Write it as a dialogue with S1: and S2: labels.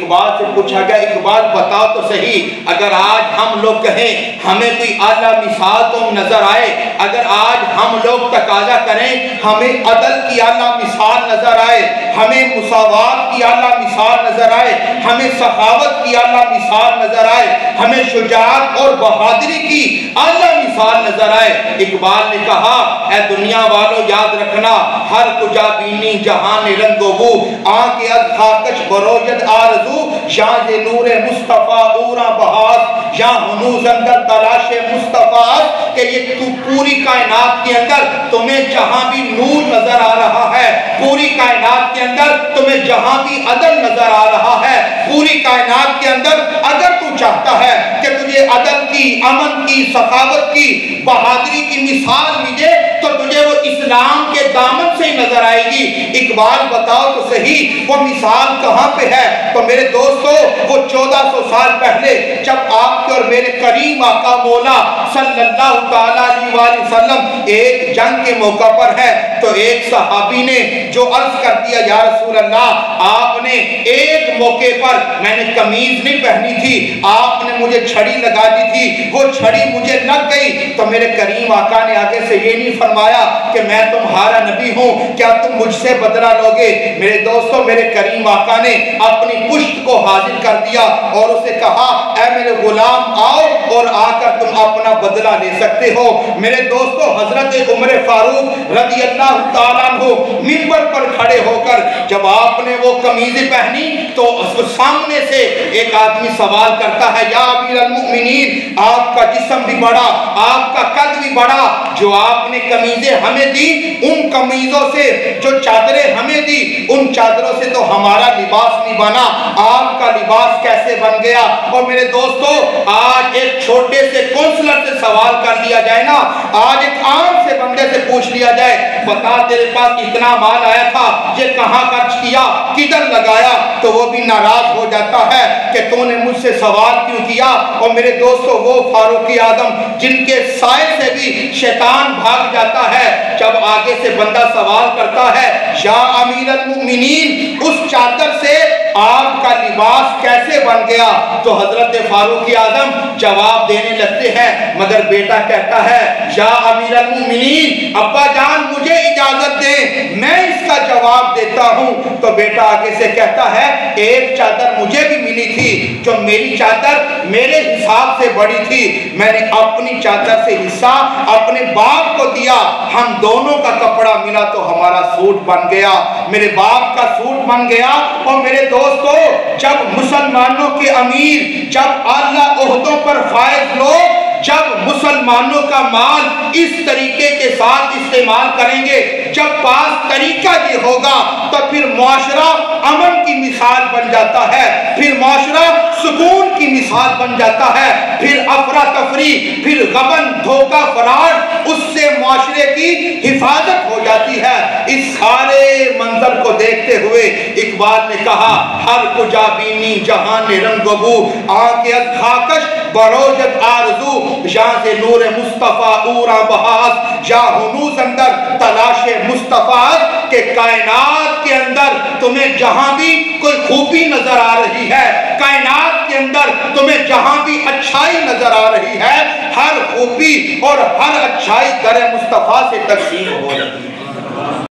S1: اقبال سے پوچھا گیا اقبال بتاؤ تو صحیح، اگر آج ہم لوگ کہیں ہمیں کوئی اعلیٰ مثال تو نظر آئے، اگر آج ہم لوگ تقاضا کریں ہمیں عدل کی اعلیٰ مثال نظر آئے، ہمیں مساوات کی اعلیٰ مثال نظر آئے، ہمیں سخاوت کی اعلیٰ مثال نظر آئے، ہمیں شجاعت اور بہادری کی اعلیٰ مثال نظر آئے، اقبال نے کہا اے دنیا والوں یاد رکھنا، ہر کجا بینی جہان رنگ و بو، آنکھ از خاکش بروجد آرزو، شاہ نور مصطفیٰ اورا بہاس، یا ہنوز اندر تلاش مصطفیٰ، کہ یہ پوری کائنات کے اندر تمہیں جہاں بھی نور نظر آ رہا ہے، پوری کائنات کے اندر تمہیں جہاں بھی عدل نظر آ رہا ہے، پوری کائنات کے اندر اگر تو چاہتا ہے کہ تجھے عدل کی، امن کی، سخاوت کی، بہادری کی مثال ملے تو تجھے وہ اسلام کے دامن سے ہی نظر آئے گی۔ اقبال بتاؤ تو صحیح وہ مثال کہاں پہ ہے؟ تو میرے دوستو وہ 1400 سال پہلے جب آپ کے اور میرے کریم آقا مولا صلی اللہ تعالیٰ علیہ وآلہ وسلم ایک جنگ کے موقع پر ہے تو ایک صحابی نے جو عرض کر دیا یا رسول اللہ آپ نے ایک موقع پر، میں نے قمیض نہیں پہنی تھی، آپ نے مجھے چھڑی لگا دی تھی، وہ چھڑی مجھے لگ گئی، تو میرے کریم آقا نے آگے سے یہ نہیں فرمایا کہ میں تمہارا نبی ہوں، کیا تم مجھ سے بدلہ لوگے؟ میرے دوستو میرے کریم آقا نے اپنی پشت کو حاضر کر دیا اور اسے کہا اے میرے غلام آؤ اور آ کر تم اپنا بدلہ لے سکتے ہو۔ میرے دوستو حضرت عمر فاروق رضی اللہ تعالیٰ عنہ منبر پر کھڑے ہو کر جب آپ نے وہ قمیض پہنی تو سامنے سے ایک آدمی سوال کرتا ہے یا امیر المؤمنین آپ کا جسم بھی بڑا، آپ کا قد بھی بڑا، جو آپ نے قمیضیں ہمیں دی ان قمیضوں سے، جو چادریں ہمیں دی ان چادروں سے تو ہمارا لباس نہیں بنا، آپ کا لباس کیسے بن گیا؟ اور میرے دوستو آج ایک چھوٹے سے کونسلر سے سوال کر لیا جائے نا، آج ایک عام سے بندے سے پوچھ لیا جائے بتا تیرے پاس اتنا مال آیا تھا یہ کہاں خرچ کیا، کدھر لگایا، تو وہ بھی ناراض ہو جاتا ہے کہ تو نے مجھ سے سوال کیوں کیا۔ اور میرے دوستو وہ فاروق اعظم جن کے سائے سے بھی شیطان بھاگ جاتا ہے، جب آگے سے بندہ سوال کرتا ہے یا امیر المؤمنین اس چادر سے آپ کا لباس کیسے بن گیا، تو حضرت فاروق اعظم جواب دینے لگتے ہیں، مگر بیٹا کہتا ہے یا امیر المؤمنین ابا جان مجھے اجازت دیں میں اس کا جواب دیتا ہوں۔ تو بیٹا آگے سے کہتا ہے ایک چادر مجھے بھی ملی تھی، جو میری چادر میرے حساب سے بڑی تھی، میں نے اپنی چادر سے حصہ اپنے باپ کو دیا، ہم دونوں کا کپڑا ملا تو ہمارا سوٹ بن گیا، میرے باپ کا سوٹ بن گیا۔ اور میرے دوستو جب مسلمانوں کے امیر، جب اعلیٰ عہدوں پر فائز لوگ جب مسلمانوں کا مال اس طریقے کے ساتھ استعمال کریں گے، جب پاس طریقہ یہ ہوگا تو پھر معاشرہ امن کی مثال بن جاتا ہے، پھر معاشرہ سکون کی مثال بن جاتا ہے، پھر افراتفری، پھر غبن، دھوکہ، فرار، اس سے معاشرے کی حفاظت ہو جاتی ہے۔ اس سارے منظر کو دیکھتے ہوئے اقبال نے کہا ہر کجا بینی جہان رنگ و بو، آنکھ از خاکش بروجد آرزو، شاہ نور مصطفیٰ اورا بہاس، یا ہنوز اندر تلاش مصطفیٰ، کہ کائنات کے اندر تمہیں جہاں بھی کوئی خوبی نظر آ رہی ہے، کائنات کے اندر تمہیں جہاں بھی اچھائی نظر آ رہی ہے، ہر خوبی اور ہر اچھائی در مصطفیٰ سے تقسیم ہو رہی ہے۔